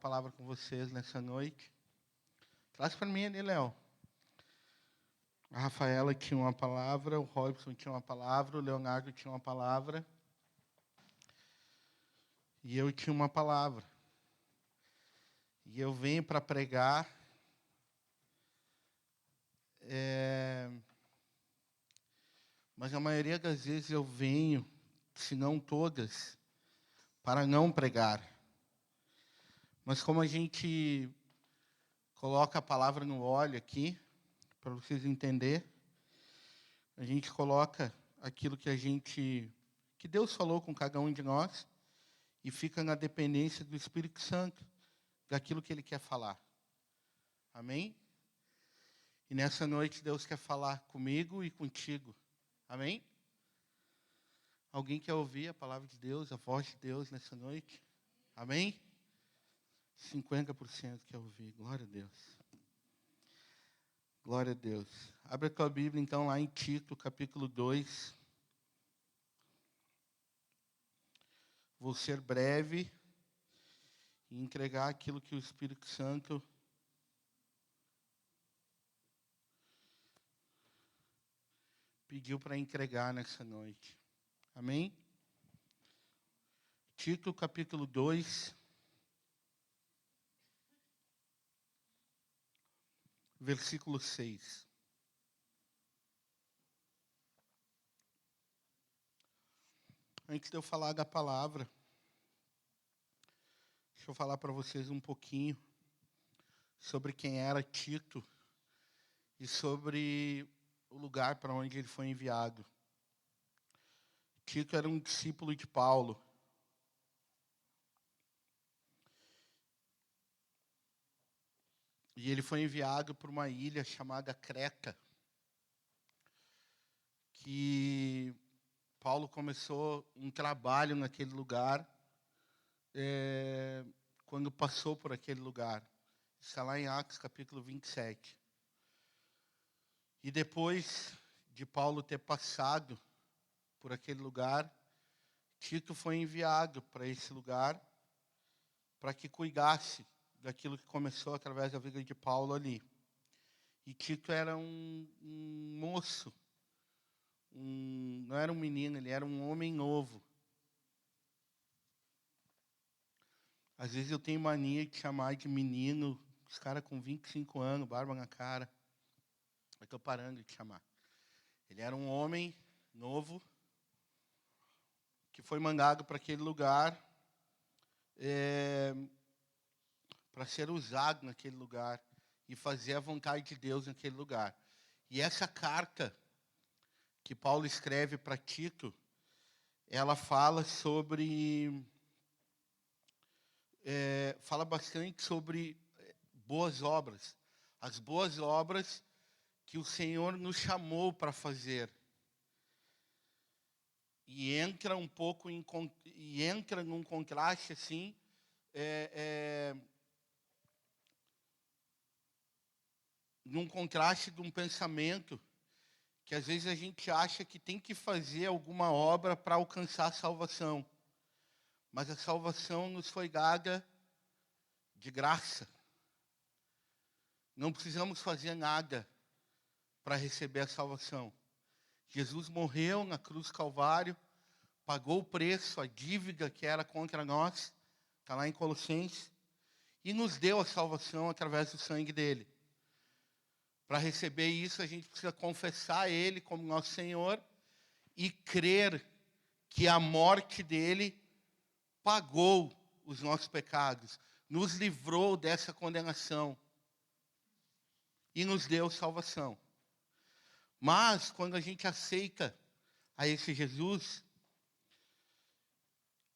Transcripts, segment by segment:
Palavra com vocês nessa noite. Traz para mim ali, Léo. A Rafaela tinha uma palavra, o Robson tinha uma palavra, o Leonardo tinha uma palavra. E eu tinha uma palavra. E eu venho para pregar. Mas a maioria das vezes eu venho, se não todas, para não pregar. Mas como a gente coloca a palavra no óleo aqui, para vocês entenderem, a gente coloca aquilo que Deus falou com cada um de nós e fica na dependência do Espírito Santo, daquilo que Ele quer falar. Amém? E nessa noite Deus quer falar comigo e contigo. Amém? Alguém quer ouvir a palavra de Deus, a voz de Deus nessa noite? Amém? 50% quer ouvir. Glória a Deus. Glória a Deus. Abre a tua Bíblia, então, lá em Tito, capítulo 2. Vou ser breve e entregar aquilo que o Espírito Santo pediu para entregar nessa noite. Amém? Tito, capítulo 2. Versículo 6. Antes de eu falar da palavra, deixa eu falar para vocês um pouquinho sobre quem era Tito e sobre o lugar para onde ele foi enviado. Tito era um discípulo de Paulo. E ele foi enviado para uma ilha chamada Creta, que Paulo começou um trabalho naquele lugar quando passou por aquele lugar. Está lá em Atos, capítulo 27. E depois de Paulo ter passado por aquele lugar, Tito foi enviado para esse lugar para que cuidasse daquilo que começou através da vida de Paulo ali. E Tito era um moço, não era um menino, ele era um homem novo. Às vezes eu tenho mania de chamar de menino os caras com 25 anos, barba na cara. Eu estou parando de chamar. Ele era um homem novo que foi mandado para aquele lugar para ser usado naquele lugar e fazer a vontade de Deus naquele lugar. E essa carta que Paulo escreve para Tito, ela fala fala bastante sobre boas obras. As boas obras que o Senhor nos chamou para fazer. E entra um pouco entra num contraste assim, num contraste de um pensamento que às vezes a gente acha que tem que fazer alguma obra para alcançar a salvação. Mas a salvação nos foi dada de graça. Não precisamos fazer nada para receber a salvação. Jesus morreu na cruz Calvário, pagou o preço, a dívida que era contra nós, está lá em Colossenses, e nos deu a salvação através do sangue dele. Para receber isso, a gente precisa confessar Ele como nosso Senhor e crer que a morte dele pagou os nossos pecados, nos livrou dessa condenação e nos deu salvação. Mas, quando a gente aceita a esse Jesus,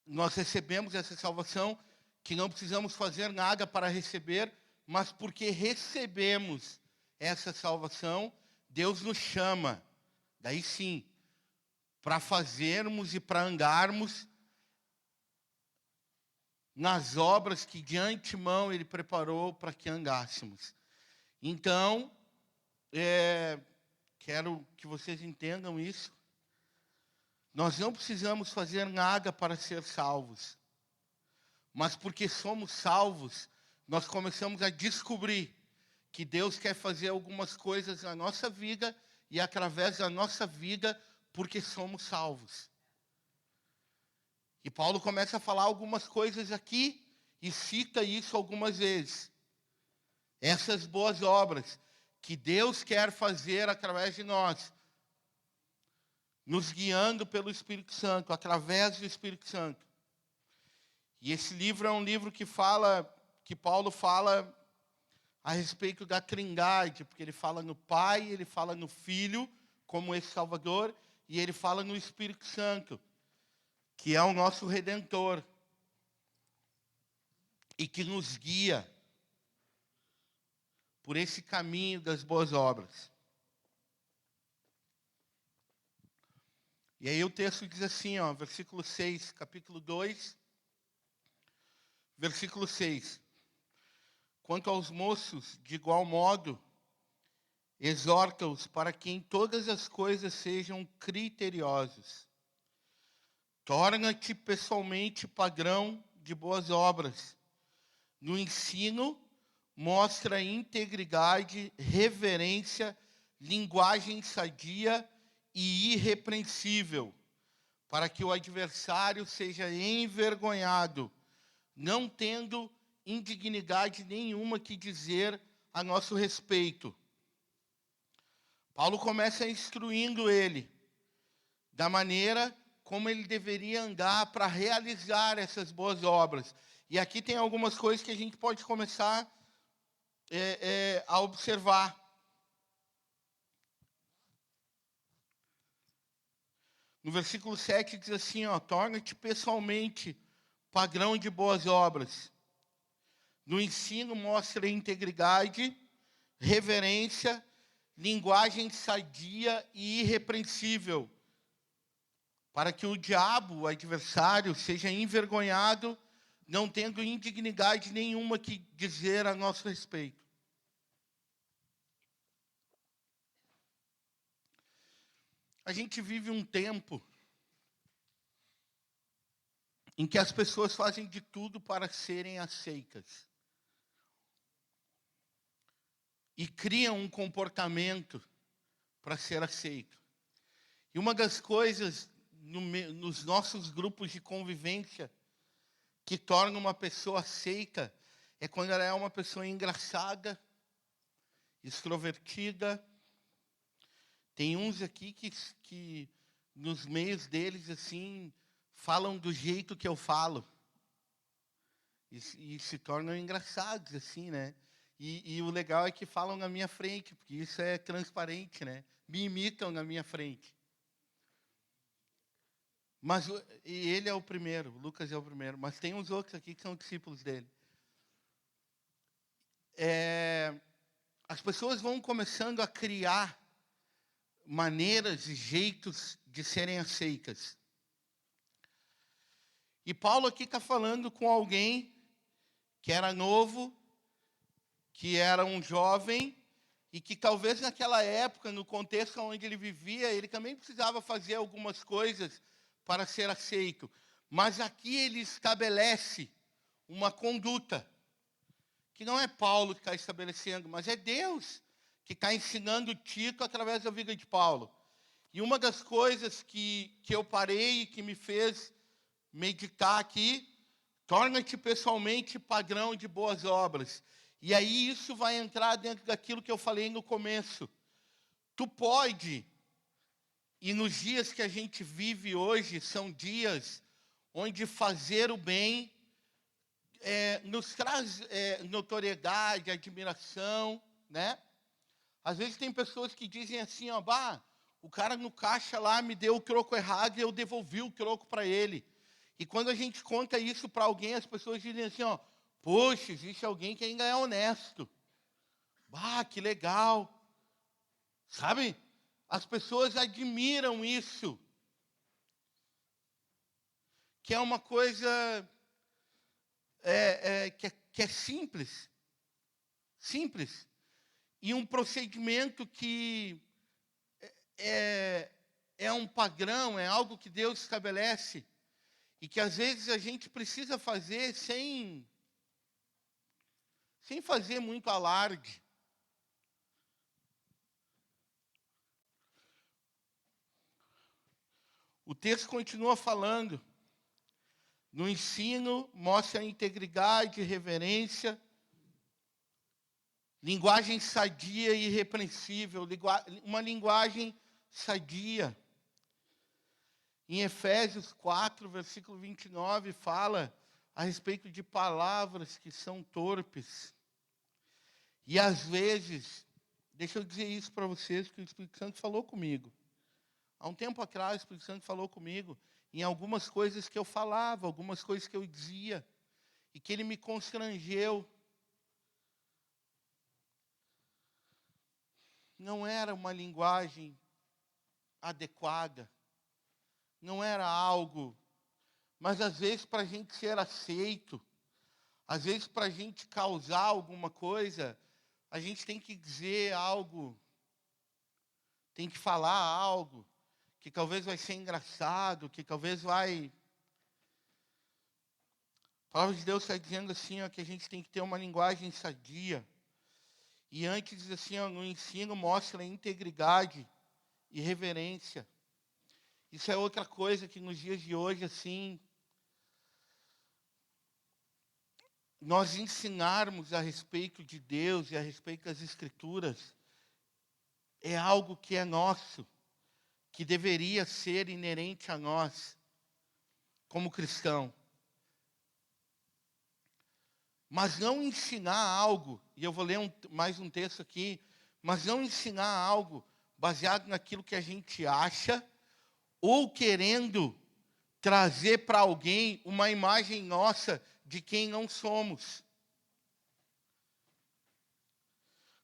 nós recebemos essa salvação que não precisamos fazer nada para receber, mas porque recebemos essa salvação, Deus nos chama, daí sim, para fazermos e para andarmos nas obras que de antemão Ele preparou para que andássemos. Então, quero que vocês entendam isso. Nós não precisamos fazer nada para ser salvos. Mas porque somos salvos, nós começamos a descobrir que Deus quer fazer algumas coisas na nossa vida e através da nossa vida, porque somos salvos. E Paulo começa a falar algumas coisas aqui e cita isso algumas vezes. Essas boas obras que Deus quer fazer através de nós, nos guiando pelo Espírito Santo, através do Espírito Santo. E esse livro é um livro que Paulo fala a respeito da Trindade, porque ele fala no Pai, ele fala no Filho, como esse Salvador, e ele fala no Espírito Santo, que é o nosso Redentor, e que nos guia por esse caminho das boas obras. E aí o texto diz assim, versículo 6, capítulo 2, versículo 6. Quanto aos moços, de igual modo, exorta-os para que em todas as coisas sejam criteriosos. Torna-te pessoalmente padrão de boas obras. No ensino, mostra integridade, reverência, linguagem sadia e irrepreensível, para que o adversário seja envergonhado, não tendo indignidade nenhuma que dizer a nosso respeito. Paulo começa instruindo ele da maneira como ele deveria andar para realizar essas boas obras. E aqui tem algumas coisas que a gente pode começar a observar. No versículo 7 diz assim, torna-te pessoalmente padrão de boas obras. No ensino mostra integridade, reverência, linguagem sadia e irrepreensível, para que o diabo, o adversário, seja envergonhado, não tendo indignidade nenhuma que dizer a nosso respeito. A gente vive um tempo em que as pessoas fazem de tudo para serem aceitas. E criam um comportamento para ser aceito. E uma das coisas nos nossos grupos de convivência que torna uma pessoa aceita é quando ela é uma pessoa engraçada, extrovertida. Tem uns aqui que nos meios deles, assim, falam do jeito que eu falo. E se tornam engraçados, assim, né? E o legal é que falam na minha frente, porque isso é transparente, né? Me imitam na minha frente. Mas e ele é o primeiro, o Lucas é o primeiro. Mas tem uns outros aqui que são discípulos dele. As pessoas vão começando a criar maneiras e jeitos de serem aceitas. E Paulo aqui está falando com alguém que era novo, que era um jovem, e que talvez naquela época, no contexto onde ele vivia, ele também precisava fazer algumas coisas para ser aceito. Mas aqui ele estabelece uma conduta, que não é Paulo que está estabelecendo, mas é Deus que está ensinando Tito através da vida de Paulo. E uma das coisas que eu parei e que me fez meditar aqui, torna-te pessoalmente padrão de boas obras. E aí isso vai entrar dentro daquilo que eu falei no começo. Tu pode, e nos dias que a gente vive hoje, são dias onde fazer o bem nos traz notoriedade, admiração, né? Às vezes tem pessoas que dizem assim, o cara no caixa lá me deu o troco errado e eu devolvi o troco para ele. E quando a gente conta isso para alguém, as pessoas dizem assim, poxa, existe alguém que ainda é honesto. Que legal. Sabe? As pessoas admiram isso. Que é uma coisa que é simples. Simples. E um procedimento que é um padrão, é algo que Deus estabelece. E que às vezes a gente precisa fazer sem sem fazer muito alarde. O texto continua falando. No ensino, mostra a integridade, reverência, linguagem sadia e irrepreensível, uma linguagem sadia. Em Efésios 4, versículo 29, fala a respeito de palavras que são torpes. E às vezes, deixa eu dizer isso para vocês, que o Espírito Santo falou comigo. Há um tempo atrás, o Espírito Santo falou comigo em algumas coisas que eu falava, algumas coisas que eu dizia, e que ele me constrangeu. Não era uma linguagem adequada, não era algo, mas às vezes para a gente ser aceito, às vezes para a gente causar alguma coisa, a gente tem que dizer algo, tem que falar algo, que talvez vai ser engraçado, que talvez vai... A palavra de Deus está dizendo assim, ó, que a gente tem que ter uma linguagem sadia. E antes diz assim, ó, no ensino mostra integridade e reverência. Isso é outra coisa que nos dias de hoje, assim, nós ensinarmos a respeito de Deus e a respeito das Escrituras, é algo que é nosso, que deveria ser inerente a nós, como cristão. Mas não ensinar algo, e eu vou ler mais um texto aqui, mas não ensinar algo baseado naquilo que a gente acha, ou querendo trazer para alguém uma imagem nossa de quem não somos.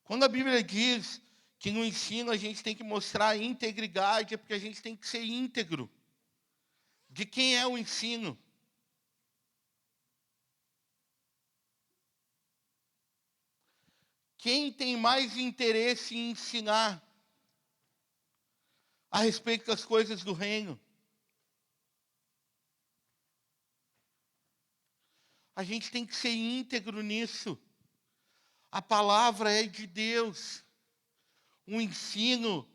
Quando a Bíblia diz que no ensino a gente tem que mostrar integridade, é porque a gente tem que ser íntegro. De quem é o ensino? Quem tem mais interesse em ensinar a respeito das coisas do reino? A gente tem que ser íntegro nisso. A palavra é de Deus. Um ensino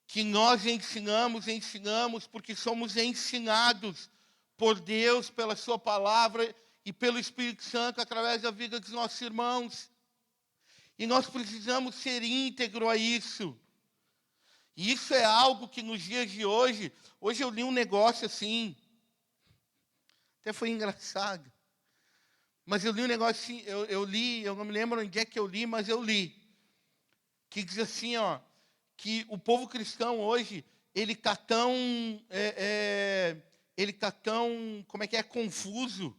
que nós ensinamos porque somos ensinados por Deus, pela sua palavra e pelo Espírito Santo através da vida dos nossos irmãos. E nós precisamos ser íntegro a isso. E isso é algo que nos dias de hoje eu li um negócio assim, até foi engraçado, mas eu li um negócio assim, eu não me lembro onde é que eu li, mas eu li, que diz assim, ó, que o povo cristão hoje, ele está tão, como é que é, confuso.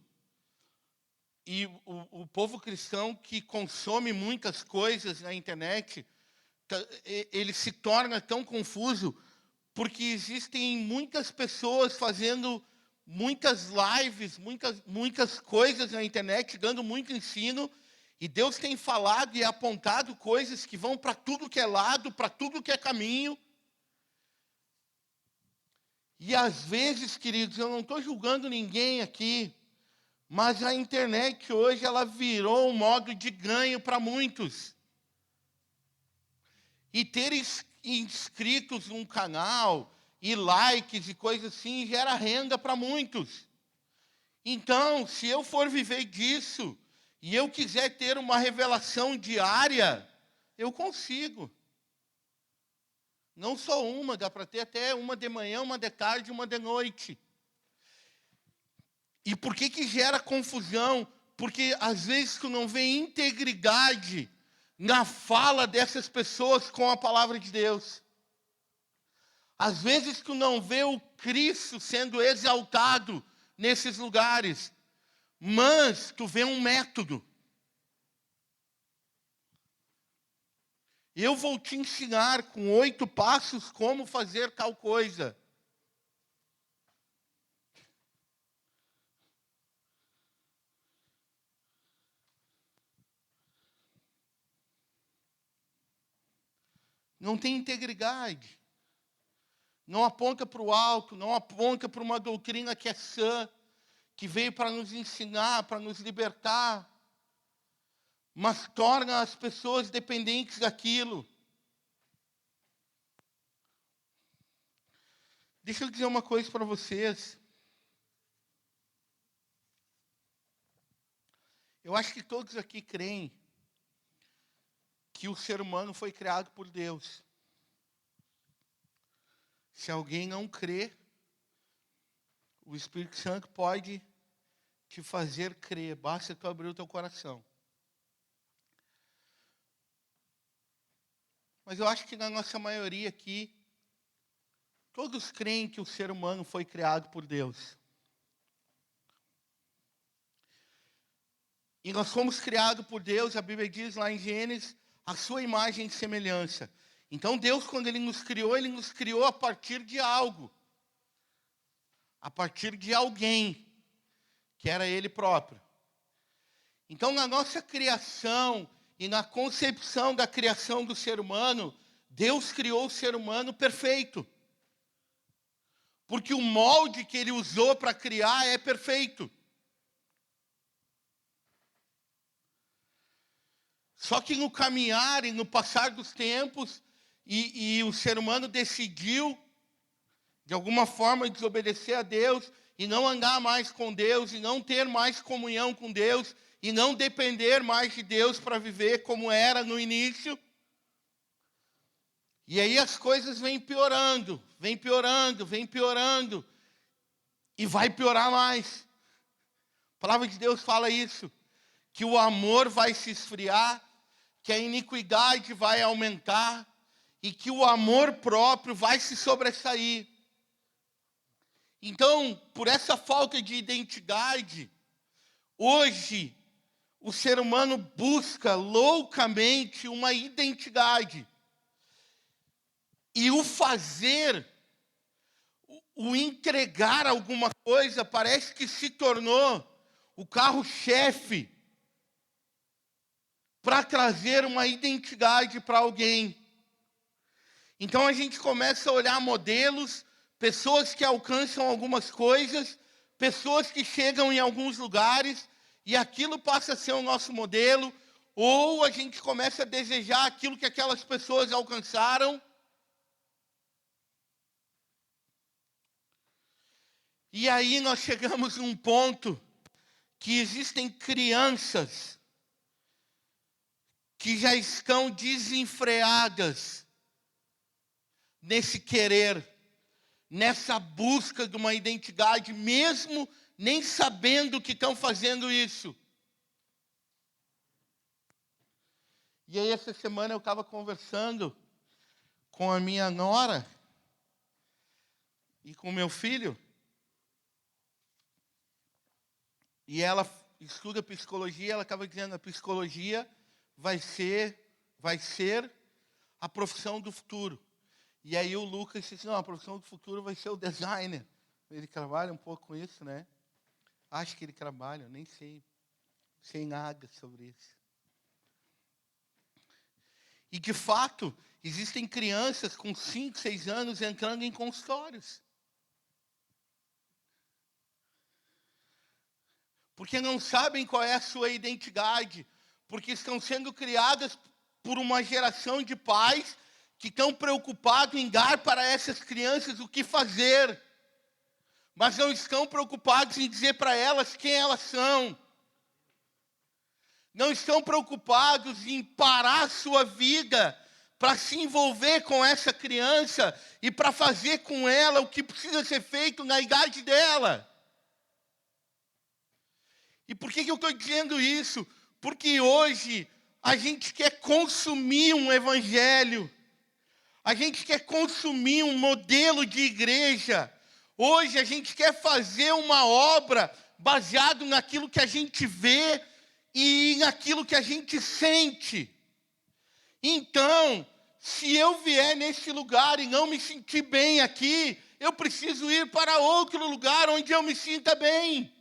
E o povo cristão que consome muitas coisas na internet, ele se torna tão confuso, porque existem muitas pessoas fazendo muitas lives, muitas coisas na internet, dando muito ensino, e Deus tem falado e apontado coisas que vão para tudo que é lado, para tudo que é caminho. E às vezes, queridos, eu não estou julgando ninguém aqui, mas a internet hoje ela virou um modo de ganho para muitos. E ter inscritos num canal, e likes e coisas assim, gera renda para muitos. Então, se eu for viver disso, e eu quiser ter uma revelação diária, eu consigo. Não só uma, dá para ter até uma de manhã, uma de tarde, uma de noite. E por que gera confusão? Porque às vezes tu não vê integridade na fala dessas pessoas com a palavra de Deus. Às vezes tu não vê o Cristo sendo exaltado nesses lugares, mas tu vê um método. Eu vou te ensinar com 8 passos como fazer tal coisa. Não tem integridade. Não aponta para o alto, não aponta para uma doutrina que é sã, que veio para nos ensinar, para nos libertar. mas torna as pessoas dependentes daquilo. Deixa eu dizer uma coisa para vocês. Eu acho que todos aqui creem que o ser humano foi criado por Deus. Se alguém não crê, o Espírito Santo pode te fazer crer. Basta tu abrir o teu coração. Mas eu acho que na nossa maioria aqui, todos creem que o ser humano foi criado por Deus. E nós fomos criados por Deus, a Bíblia diz lá em Gênesis, a sua imagem e semelhança. Então Deus, quando Ele nos criou a partir de algo. A partir de alguém, que era Ele próprio. Então na nossa criação e na concepção da criação do ser humano, Deus criou o ser humano perfeito. Porque o molde que Ele usou para criar é perfeito. Só que no caminhar e no passar dos tempos, e o ser humano decidiu, de alguma forma, desobedecer a Deus, e não andar mais com Deus, e não ter mais comunhão com Deus, e não depender mais de Deus para viver como era no início. E aí as coisas vêm piorando, e vai piorar mais. A palavra de Deus fala isso, que o amor vai se esfriar, que a iniquidade vai aumentar, e que o amor próprio vai se sobressair. Então, por essa falta de identidade, hoje, o ser humano busca loucamente uma identidade. E o fazer, o entregar alguma coisa, parece que se tornou o carro-chefe para trazer uma identidade para alguém. Então a gente começa a olhar modelos, pessoas que alcançam algumas coisas, pessoas que chegam em alguns lugares, e aquilo passa a ser o nosso modelo, ou a gente começa a desejar aquilo que aquelas pessoas alcançaram. E aí nós chegamos num ponto que existem crianças que já estão desenfreadas nesse querer, nessa busca de uma identidade, mesmo nem sabendo que estão fazendo isso. E aí essa semana eu estava conversando com a minha nora e com o meu filho, e ela estuda psicologia, ela estava dizendo que a psicologia vai ser a profissão do futuro. E aí o Lucas disse, não, a profissão do futuro vai ser o designer. Ele trabalha um pouco com isso, né? Acho que ele trabalha, nem sei nada sobre isso. E de fato, existem crianças com 5, 6 anos entrando em consultórios. Porque não sabem qual é a sua identidade, porque estão sendo criadas por uma geração de pais que estão preocupados em dar para essas crianças o que fazer, mas não estão preocupados em dizer para elas quem elas são. Não estão preocupados em parar a sua vida para se envolver com essa criança e para fazer com ela o que precisa ser feito na idade dela. E por que eu estou dizendo isso? Porque hoje a gente quer consumir um evangelho, a gente quer consumir um modelo de igreja. Hoje a gente quer fazer uma obra baseado naquilo que a gente vê e naquilo que a gente sente. Então, se eu vier nesse lugar e não me sentir bem aqui, eu preciso ir para outro lugar onde eu me sinta bem.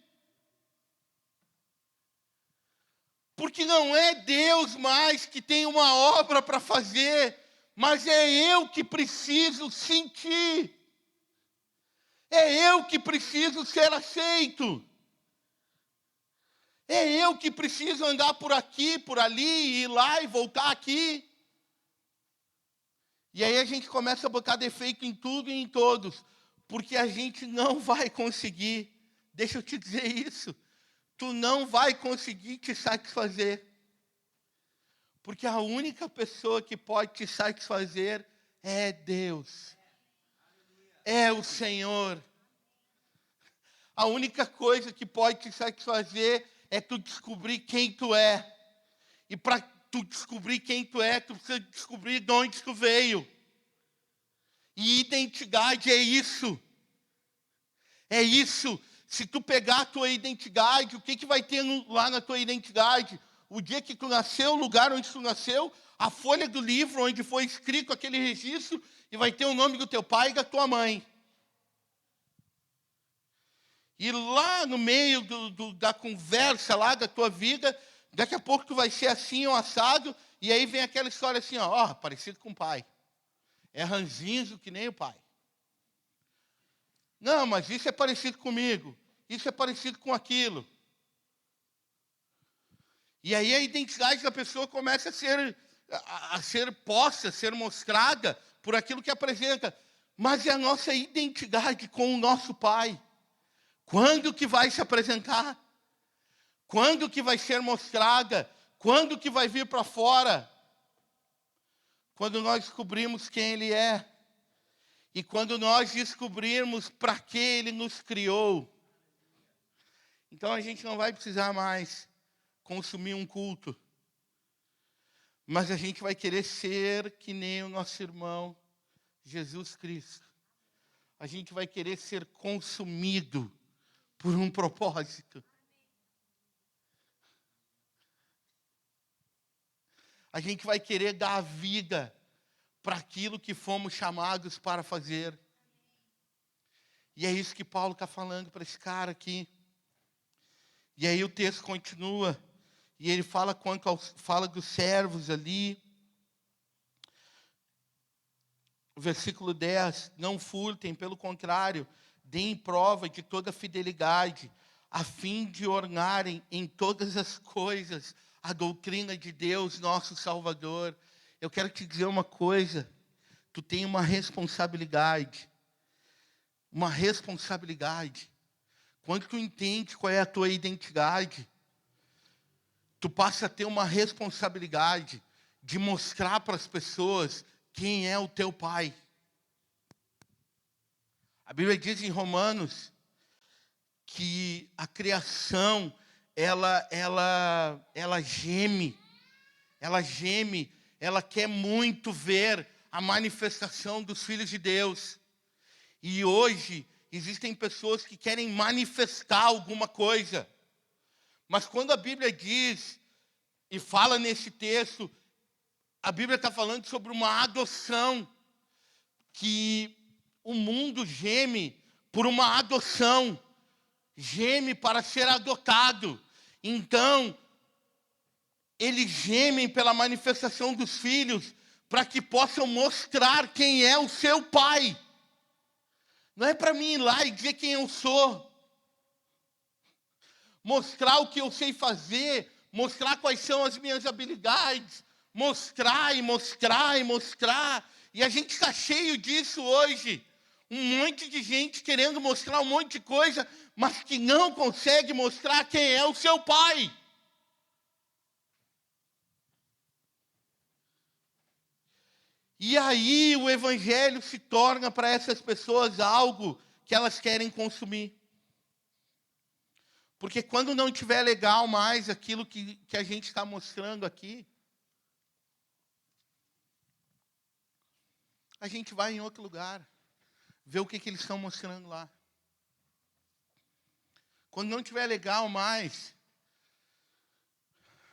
Porque não é Deus mais que tem uma obra para fazer, mas é eu que preciso sentir. É eu que preciso ser aceito. É eu que preciso andar por aqui, por ali, ir lá e voltar aqui. E aí a gente começa a botar defeito em tudo e em todos, porque a gente não vai conseguir. Deixa eu te dizer isso. Tu não vai conseguir te satisfazer. Porque a única pessoa que pode te satisfazer é Deus. É o Senhor. A única coisa que pode te satisfazer é tu descobrir quem tu é. E para tu descobrir quem tu é, tu precisa descobrir de onde tu veio. E identidade é isso. É isso. Se tu pegar a tua identidade, o que vai ter lá na tua identidade? O dia que tu nasceu, o lugar onde tu nasceu, a folha do livro onde foi escrito aquele registro, e vai ter o nome do teu pai e da tua mãe. E lá no meio da conversa lá da tua vida, daqui a pouco tu vai ser assim, um assado, e aí vem aquela história assim, ó, parecido com o pai. É ranzinho que nem o pai. Não, mas isso é parecido comigo. Isso é parecido com aquilo. E aí a identidade da pessoa começa a ser posta, a ser mostrada por aquilo que apresenta. Mas é a nossa identidade com o nosso Pai. Quando que vai se apresentar? Quando que vai ser mostrada? Quando que vai vir para fora? Quando nós descobrimos quem Ele é. E quando nós descobrirmos para que Ele nos criou. Então a gente não vai precisar mais consumir um culto. Mas a gente vai querer ser que nem o nosso irmão Jesus Cristo. A gente vai querer ser consumido por um propósito. A gente vai querer dar a vida para aquilo que fomos chamados para fazer. E é isso que Paulo está falando para esse cara aqui. E aí o texto continua. E ele fala dos servos ali. Versículo 10. Não furtem, pelo contrário, deem prova de toda fidelidade, a fim de ornarem em todas as coisas a doutrina de Deus, nosso Salvador. Eu quero te dizer uma coisa. Tu tem uma responsabilidade. Uma responsabilidade. Quando tu entende qual é a tua identidade, tu passa a ter uma responsabilidade de mostrar para as pessoas quem é o teu pai. A Bíblia diz em Romanos que a criação, ela geme, ela quer muito ver a manifestação dos filhos de Deus. E hoje existem pessoas que querem manifestar alguma coisa. Mas quando a Bíblia diz e fala nesse texto, a Bíblia está falando sobre uma adoção, que o mundo geme por uma adoção, geme para ser adotado. Então, eles gemem pela manifestação dos filhos, para que possam mostrar quem é o seu pai. Não é para mim ir lá e dizer quem eu sou. Mostrar o que eu sei fazer, mostrar quais são as minhas habilidades, mostrar e mostrar e mostrar. E a gente está cheio disso hoje. Um monte de gente querendo mostrar um monte de coisa, mas que não consegue mostrar quem é o seu pai. E aí o evangelho se torna para essas pessoas algo que elas querem consumir. Porque quando não tiver legal mais aquilo que a gente está mostrando aqui, a gente vai em outro lugar, ver o que eles estão mostrando lá. Quando não tiver legal mais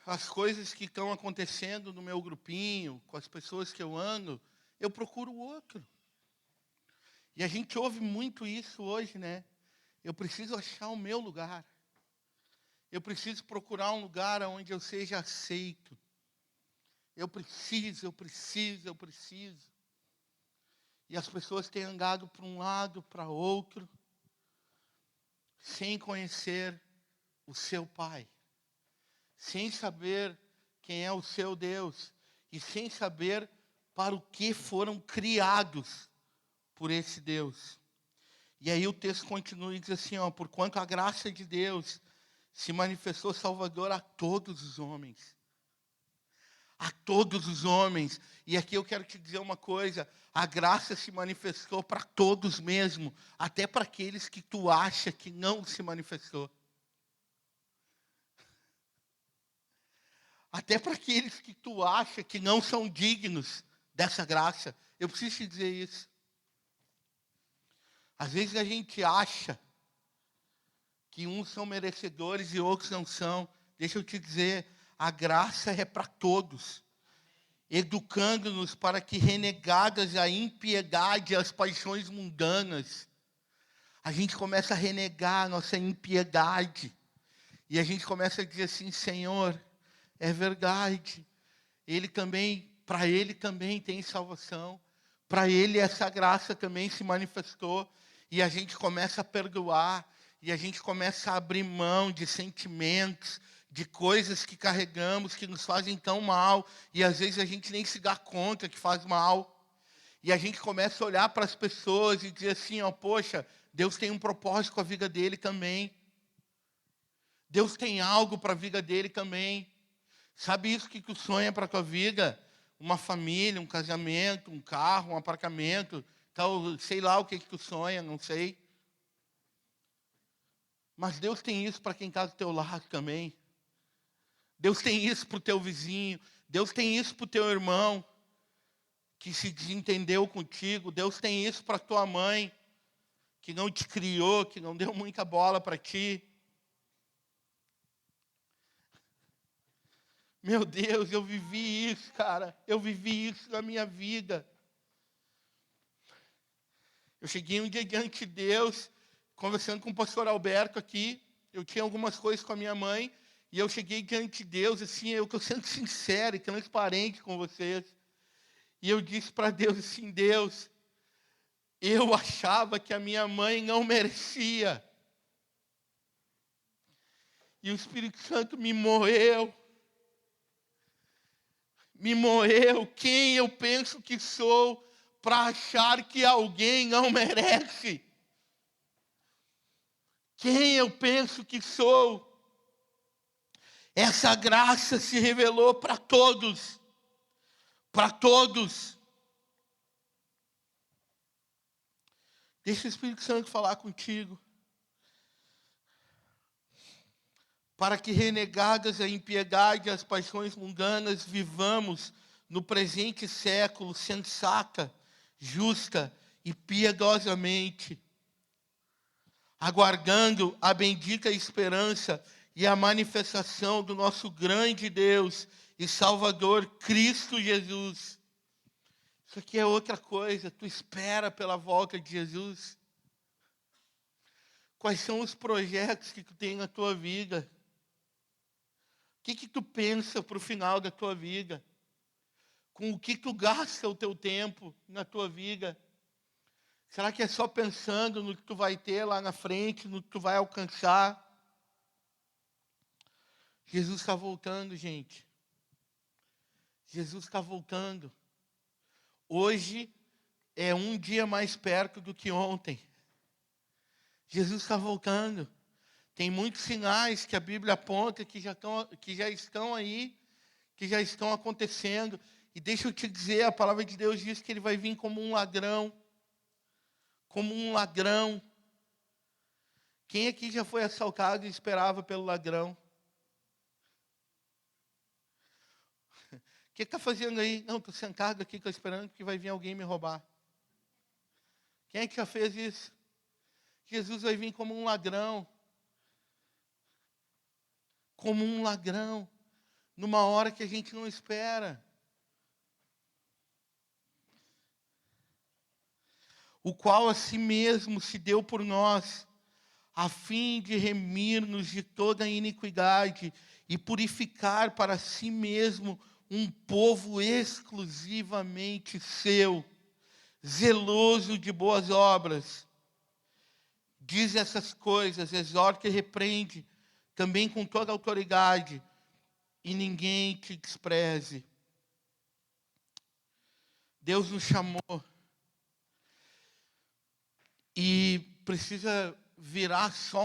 as coisas que estão acontecendo no meu grupinho, com as pessoas que eu ando, eu procuro o outro. E a gente ouve muito isso hoje, né? Eu preciso achar o meu lugar. Eu preciso procurar um lugar onde eu seja aceito. Eu preciso. E as pessoas têm andado para um lado, para outro, sem conhecer o seu pai. sem saber quem é o seu Deus e sem saber para o que foram criados por esse Deus. E aí o texto continua e diz assim, porquanto a graça de Deus se manifestou salvador a todos os homens. A todos os homens. E aqui eu quero te dizer uma coisa, a graça se manifestou para todos mesmo, até para aqueles que tu acha que não se manifestou. Até para aqueles que tu acha que não são dignos dessa graça. Eu preciso te dizer isso. Às vezes a gente acha que uns são merecedores e outros não são. Deixa eu te dizer, a graça é para todos, educando-nos para que, renegadas a impiedade e as paixões mundanas, a gente começa a renegar a nossa impiedade. E a gente começa a dizer assim, Senhor, é verdade, para Ele também tem salvação, para Ele essa graça também se manifestou, e a gente começa a perdoar, e a gente começa a abrir mão de sentimentos, de coisas que carregamos, que nos fazem tão mal, e às vezes a gente nem se dá conta que faz mal. E a gente começa a olhar para as pessoas e dizer assim, poxa, Deus tem um propósito com a vida dele também. Deus tem algo para a vida dele também. Sabe isso que tu sonha para a tua vida? Uma família, um casamento, um carro, um apartamento, tal, sei lá o que tu sonha, não sei. Mas Deus tem isso para quem está do teu lado também. Deus tem isso para o teu vizinho. Deus tem isso para o teu irmão que se desentendeu contigo. Deus tem isso para tua mãe que não te criou, que não deu muita bola para ti. Meu Deus, eu vivi isso, cara. Eu vivi isso na minha vida. Eu cheguei um dia diante de Deus, conversando com o pastor Alberto aqui. Eu tinha algumas coisas com a minha mãe. E eu cheguei diante de Deus, assim, eu estou sendo sincero e transparente com vocês. E eu disse para Deus assim, Deus, eu achava que a minha mãe não merecia. E o Espírito Santo me moeu. Me moeu quem eu penso que sou para achar que alguém não merece. Quem eu penso que sou. Essa graça se revelou para todos. Para todos. Deixa o Espírito Santo falar contigo. Para que, renegadas a impiedade e as paixões mundanas, vivamos no presente século sensata, justa e piedosamente, aguardando a bendita esperança e a manifestação do nosso grande Deus e Salvador, Cristo Jesus. Isso aqui é outra coisa, tu espera pela volta de Jesus. Quais são os projetos que tu tem na tua vida? O que tu pensa para o final da tua vida? Com o que tu gasta o teu tempo na tua vida? Será que é só pensando no que tu vai ter lá na frente, no que tu vai alcançar? Jesus está voltando, gente. Jesus está voltando. Hoje é um dia mais perto do que ontem. Jesus está voltando. Tem muitos sinais que a Bíblia aponta que já estão aí, que já estão acontecendo. E deixa eu te dizer, a palavra de Deus diz que ele vai vir como um ladrão. Como um ladrão. Quem aqui já foi assaltado e esperava pelo ladrão? O que está fazendo aí? Não, estou sentado aqui, estou esperando que vai vir alguém me roubar. Quem é que já fez isso? Jesus vai vir como um ladrão. Como um ladrão. Numa hora que a gente não espera. O qual a si mesmo se deu por nós, a fim de remir-nos de toda a iniquidade e purificar para si mesmo um povo exclusivamente seu, zeloso de boas obras. Diz essas coisas, exorta e repreende, também com toda a autoridade. e ninguém te despreze. Deus nos chamou e precisa virar só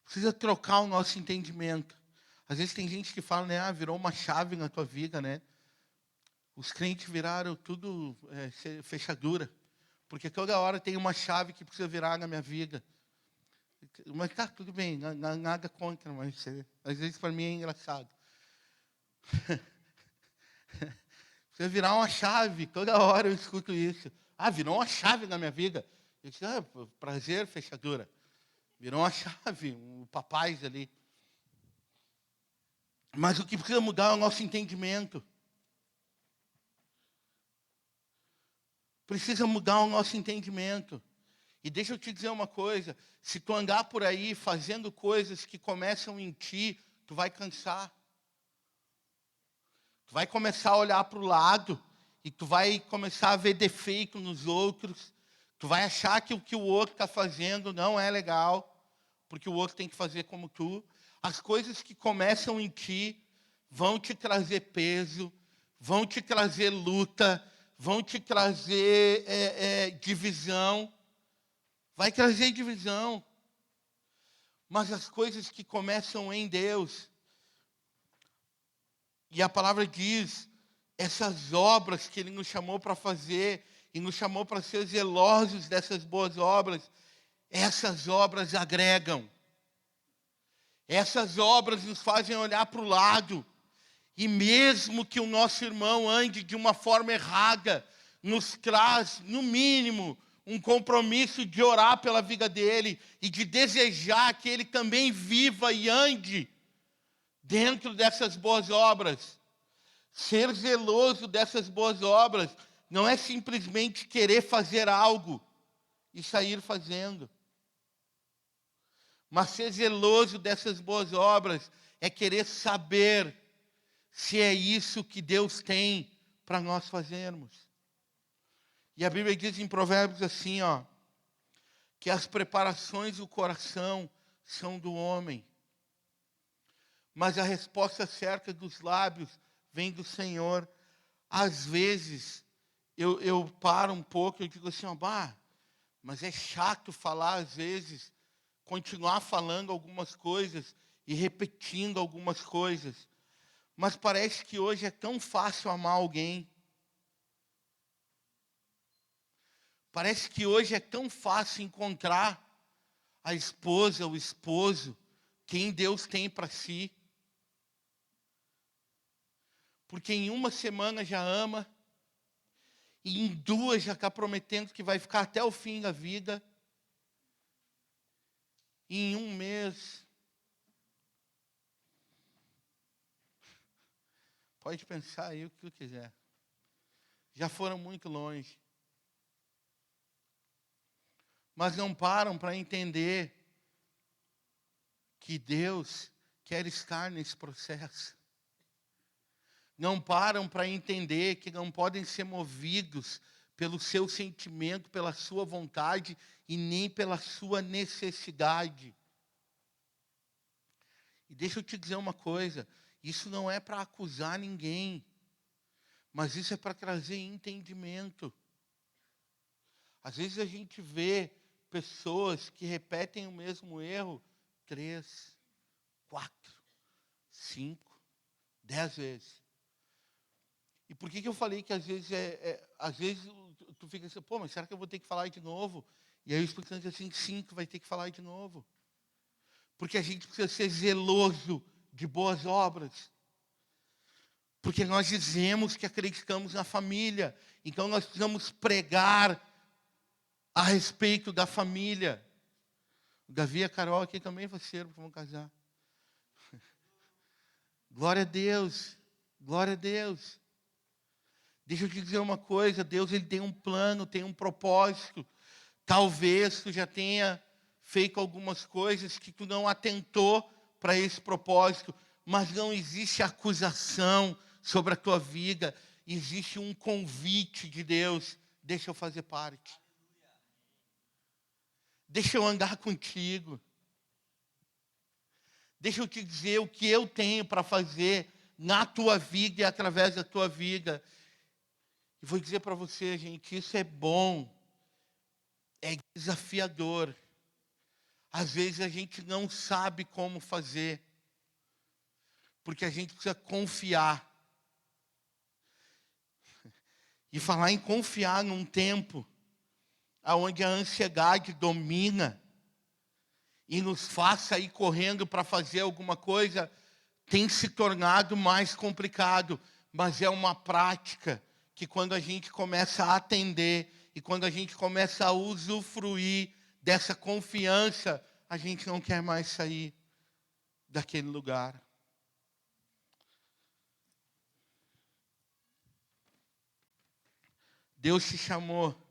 precisa trocar o nosso entendimento. Às vezes tem gente que fala, né, virou uma chave na tua vida, né? Os crentes viraram tudo fechadura. Porque toda hora tem uma chave que precisa virar na minha vida. Mas tá, tudo bem, nada contra, mas às vezes para mim é engraçado. Precisa virar uma chave, toda hora eu escuto isso. Virou uma chave na minha vida. Eu disse, prazer, fechadura. Virou uma chave, um papais ali. Mas o que precisa mudar é o nosso entendimento. Precisa mudar o nosso entendimento. E deixa eu te dizer uma coisa, se tu andar por aí fazendo coisas que começam em ti, tu vai cansar. Tu vai começar a olhar para o lado e tu vai começar a ver defeito nos outros. Tu vai achar que o que o outro está fazendo não é legal, porque o outro tem que fazer como tu. As coisas que começam em ti vão te trazer peso, vão te trazer luta, vão te trazer divisão. Vai trazer divisão. Mas as coisas que começam em Deus, e a palavra diz, essas obras que Ele nos chamou para fazer, e nos chamou para ser zelosos dessas boas obras, essas obras agregam. Essas obras nos fazem olhar para o lado. E mesmo que o nosso irmão ande de uma forma errada, nos traz, no mínimo, um compromisso de orar pela vida dele e de desejar que ele também viva e ande dentro dessas boas obras. Ser zeloso dessas boas obras não é simplesmente querer fazer algo e sair fazendo. Mas ser zeloso dessas boas obras é querer saber se é isso que Deus tem para nós fazermos. E a Bíblia diz em Provérbios assim, que as preparações do coração são do homem, mas a resposta certa dos lábios vem do Senhor. Às vezes, eu paro um pouco e digo assim, mas é chato falar às vezes, continuar falando algumas coisas e repetindo algumas coisas. Mas parece que hoje é tão fácil amar alguém. Parece que hoje é tão fácil encontrar a esposa, o esposo, quem Deus tem para si. Porque em uma semana já ama, e em 2 já está prometendo que vai ficar até o fim da vida. E em 1 mês, pode pensar aí o que tu quiser. Já foram muito longe. Mas não param para entender que Deus quer estar nesse processo. Não param para entender que não podem ser movidos pelo seu sentimento, pela sua vontade e nem pela sua necessidade. E deixa eu te dizer uma coisa, isso não é para acusar ninguém, mas isso é para trazer entendimento. Às vezes a gente vê pessoas que repetem o mesmo erro 3, 4, 5, 10 vezes. E por que eu falei que às vezes às vezes tu fica assim, mas será que eu vou ter que falar de novo? E aí o Espírito Santo diz assim, sim, tu vai ter que falar de novo. Porque a gente precisa ser zeloso de boas obras. Porque nós dizemos que acreditamos na família. Então nós precisamos pregar a respeito da família. O Davi e a Carol aqui também vão casar. Glória a Deus. Glória a Deus. Deixa eu te dizer uma coisa, Deus ele tem um plano, tem um propósito. Talvez tu já tenha feito algumas coisas que tu não atentou para esse propósito, mas não existe acusação sobre a tua vida, existe um convite de Deus, deixa eu fazer parte. Deixa eu andar contigo. Deixa eu te dizer o que eu tenho para fazer na tua vida e através da tua vida. E vou dizer para você, gente, isso é bom, é desafiador. Às vezes a gente não sabe como fazer, porque a gente precisa confiar. E falar em confiar num tempo onde a ansiedade domina e nos faz sair correndo para fazer alguma coisa, tem se tornado mais complicado. Mas é uma prática que quando a gente começa a atender e quando a gente começa a usufruir dessa confiança, a gente não quer mais sair daquele lugar. Deus te chamou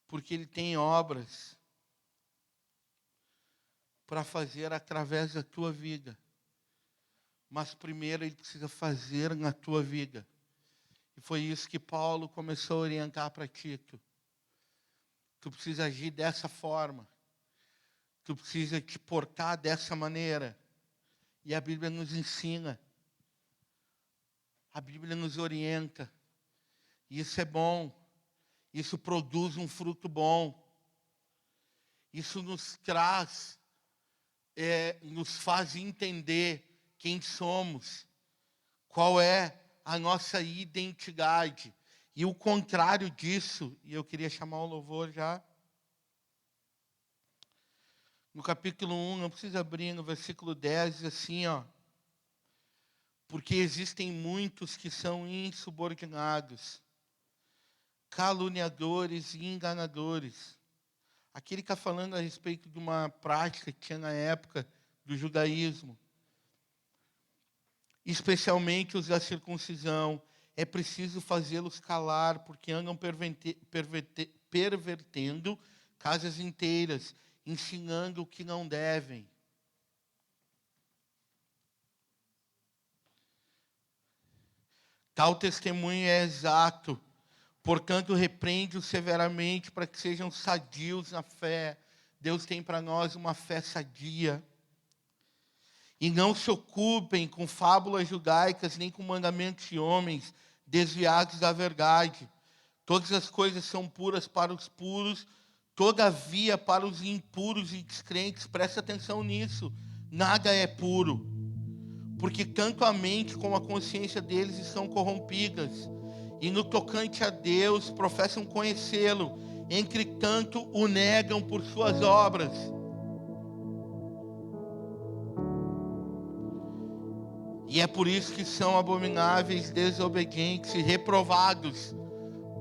porque Ele tem obras para fazer através da tua vida. Mas primeiro Ele precisa fazer na tua vida. E foi isso que Paulo começou a orientar para Tito. Tu precisa agir dessa forma. Tu precisa te portar dessa maneira. E a Bíblia nos ensina. A Bíblia nos orienta. E isso é bom. Isso produz um fruto bom. Isso nos traz, nos faz entender quem somos, qual é a nossa identidade. E o contrário disso, e eu queria chamar o louvor já. No capítulo 1, não precisa abrir, no versículo 10, diz assim, ó. Porque existem muitos que são insubordinados, caluniadores e enganadores. Aqui ele está falando a respeito de uma prática que tinha na época do judaísmo. Especialmente os da circuncisão. É preciso fazê-los calar, porque andam pervertendo casas inteiras, ensinando o que não devem. Tal testemunho é exato. Portanto, repreende-os severamente para que sejam sadios na fé. Deus tem para nós uma fé sadia. E não se ocupem com fábulas judaicas, nem com mandamentos de homens desviados da verdade. Todas as coisas são puras para os puros, todavia para os impuros e descrentes, presta atenção nisso, nada é puro. Porque tanto a mente como a consciência deles estão corrompidas. E no tocante a Deus, professam conhecê-lo, entretanto o negam por suas obras. E é por isso que são abomináveis, desobedientes e reprovados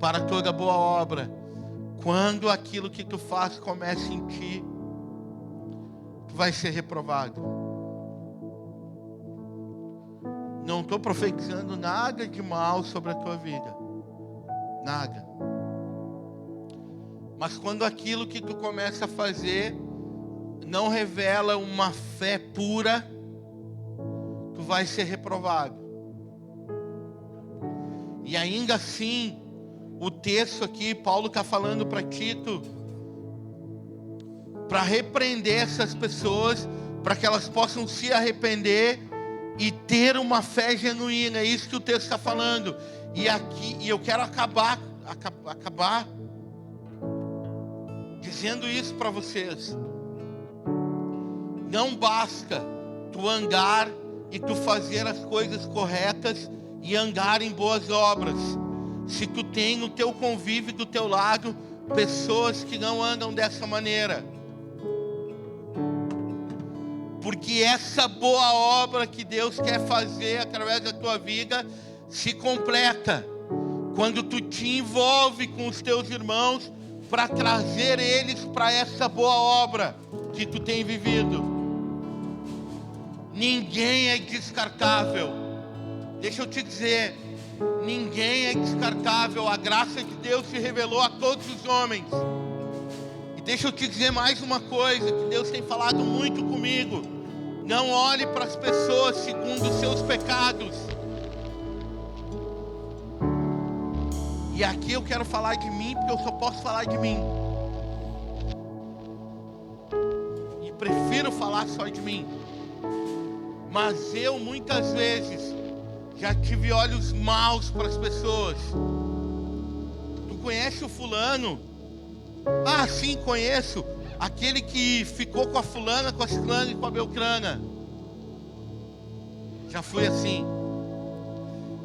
para toda boa obra. Quando aquilo que tu faz começa em ti, tu vai ser reprovado. Não estou profetizando nada de mal sobre a tua vida. Nada. Mas quando aquilo que tu começa a fazer não revela uma fé pura, tu vai ser reprovado. E ainda assim, o texto aqui, Paulo está falando para Tito, para repreender essas pessoas, para que elas possam se arrepender e ter uma fé genuína. É isso que o texto está falando. E eu quero acabar dizendo isso para vocês. Não basta tu andar e tu fazer as coisas corretas e andar em boas obras, se tu tem no teu convívio do teu lado pessoas que não andam dessa maneira. Porque essa boa obra que Deus quer fazer através da tua vida se completa quando tu te envolve com os teus irmãos para trazer eles para essa boa obra que tu tem vivido. Ninguém é descartável. Deixa eu te dizer, ninguém é descartável. A graça de Deus se revelou a todos os homens. E deixa eu te dizer mais uma coisa que Deus tem falado muito comigo. Não olhe para as pessoas segundo os seus pecados. E aqui eu quero falar de mim, porque eu só posso falar de mim. falar só de mim. Mas eu muitas vezes já tive olhos maus para as pessoas. Tu conhece o fulano? Ah, sim, conheço. Aquele que ficou com a fulana, com a ciclana e com a beltrana. Já fui assim.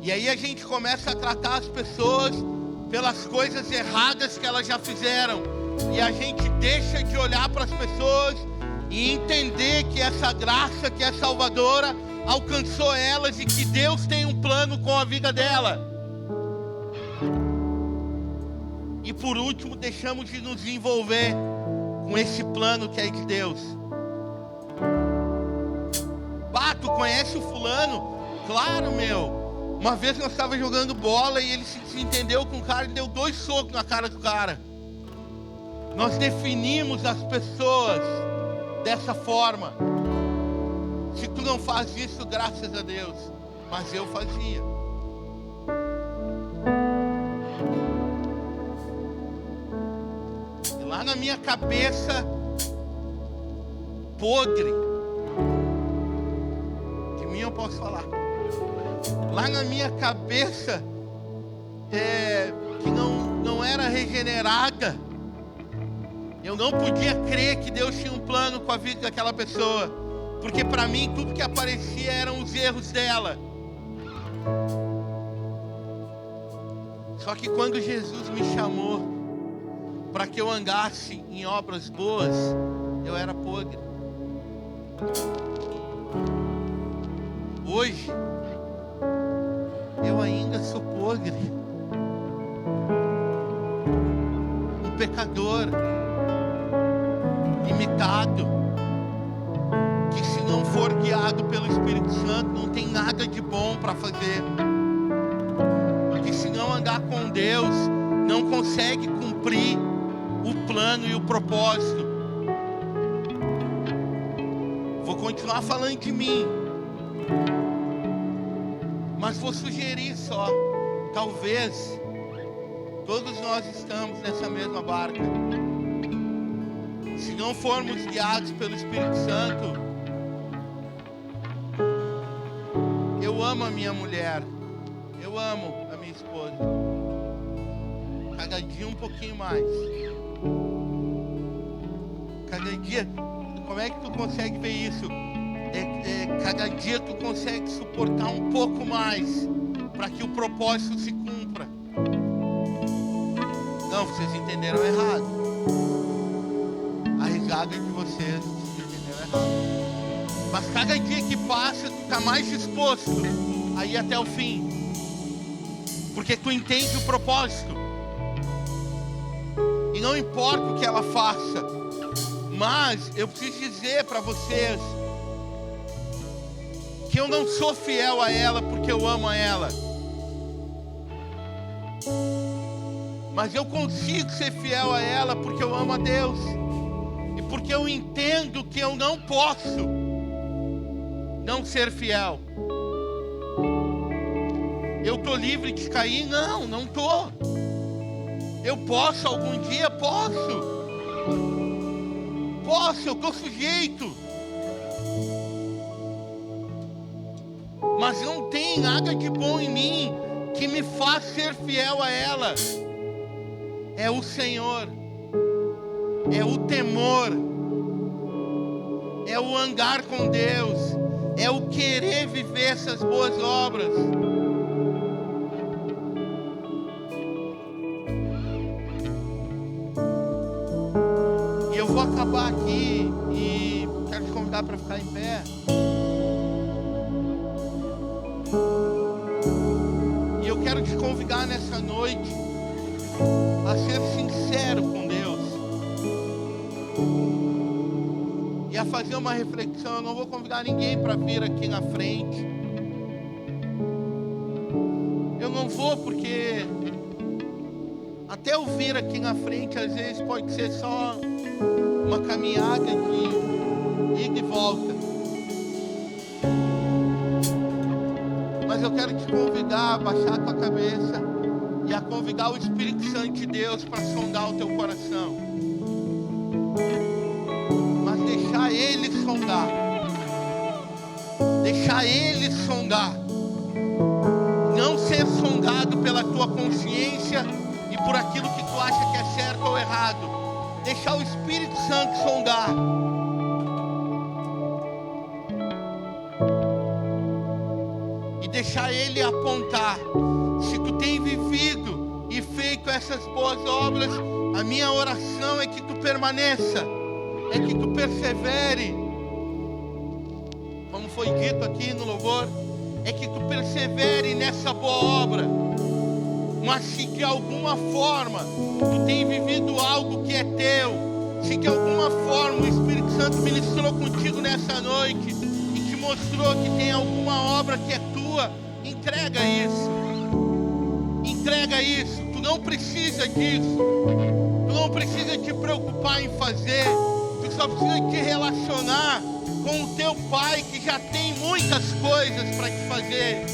E aí a gente começa a tratar as pessoas pelas coisas erradas que elas já fizeram. E a gente deixa de olhar para as pessoas e entender que essa graça, que é salvadora, alcançou elas e que Deus tem um plano com a vida dela. E por último, deixamos de nos envolver com esse plano que é de Deus. Bah, tu conhece o fulano? Claro, meu. Uma vez nós estávamos jogando bola e ele se entendeu com o cara e deu 2 socos na cara do cara. Nós definimos as pessoas dessa forma. Se tu não faz isso, graças a Deus. Mas eu fazia. E lá na minha cabeça podre, de mim eu posso falar. Lá na minha cabeça que não era regenerada, eu não podia crer que Deus tinha um plano com a vida daquela pessoa, porque para mim tudo que aparecia eram os erros dela. Só que quando Jesus me chamou para que eu andasse em obras boas, eu era podre. Hoje eu ainda sou podre, um pecador limitado, que se não for guiado pelo Espírito Santo não tem nada de bom para fazer, que se não andar com Deus não consegue cumprir o plano e o propósito. Vou continuar falando de mim, mas vou sugerir só, talvez todos nós estamos nessa mesma barca. Se não formos guiados pelo Espírito Santo, eu amo a minha mulher, eu amo a minha esposa, cada dia um pouquinho mais. Cada dia, como é que tu consegue ver isso? Cada dia tu consegue suportar um pouco mais para que o propósito se cumpra. Não, vocês entenderam errado. A risada de vocês entenderam errado. Mas cada dia que passa tu tá mais disposto a ir até o fim, porque tu entende o propósito. E não importa o que ela faça, mas eu preciso dizer para vocês que eu não sou fiel a ela porque eu amo a ela, mas eu consigo ser fiel a ela porque eu amo a Deus e porque eu entendo que eu não posso não ser fiel. Eu tô livre de cair? Não tô. Eu posso algum dia? Posso, eu tô sujeito. Mas não tem nada de bom em mim que me faz ser fiel a ela. É o Senhor, é o temor, é o andar com Deus, é o querer viver essas boas obras. E eu vou acabar aqui e quero te convidar para ficar em pé. E eu quero te convidar nessa noite a ser sincero com Deus e a fazer uma reflexão. Eu não vou convidar ninguém para vir aqui na frente. Eu não vou, porque até eu vir aqui na frente às vezes pode ser só uma caminhada de ida e volta. Mas eu quero te convidar a baixar a tua cabeça e a convidar o Espírito Santo de Deus para sondar o teu coração. Mas deixar Ele sondar. Deixar Ele sondar. Não ser sondado pela tua consciência e por aquilo que tu acha que é certo ou errado. Deixar o Espírito Santo sondar. E deixar Ele apontar. Se tu tem vivido e feito essas boas obras, a minha oração é que tu permaneça, é que tu persevere. Como foi dito aqui no louvor, é que tu persevere nessa boa obra. Mas se de alguma forma tu tem vivido algo que é teu, se de alguma forma o Espírito Santo ministrou contigo nessa noite e te mostrou que tem alguma obra que é tua, entrega isso. Entrega isso. Tu não precisa disso. Tu não precisa te preocupar em fazer. Tu só precisa te relacionar com o teu Pai, que já tem muitas coisas para te fazer.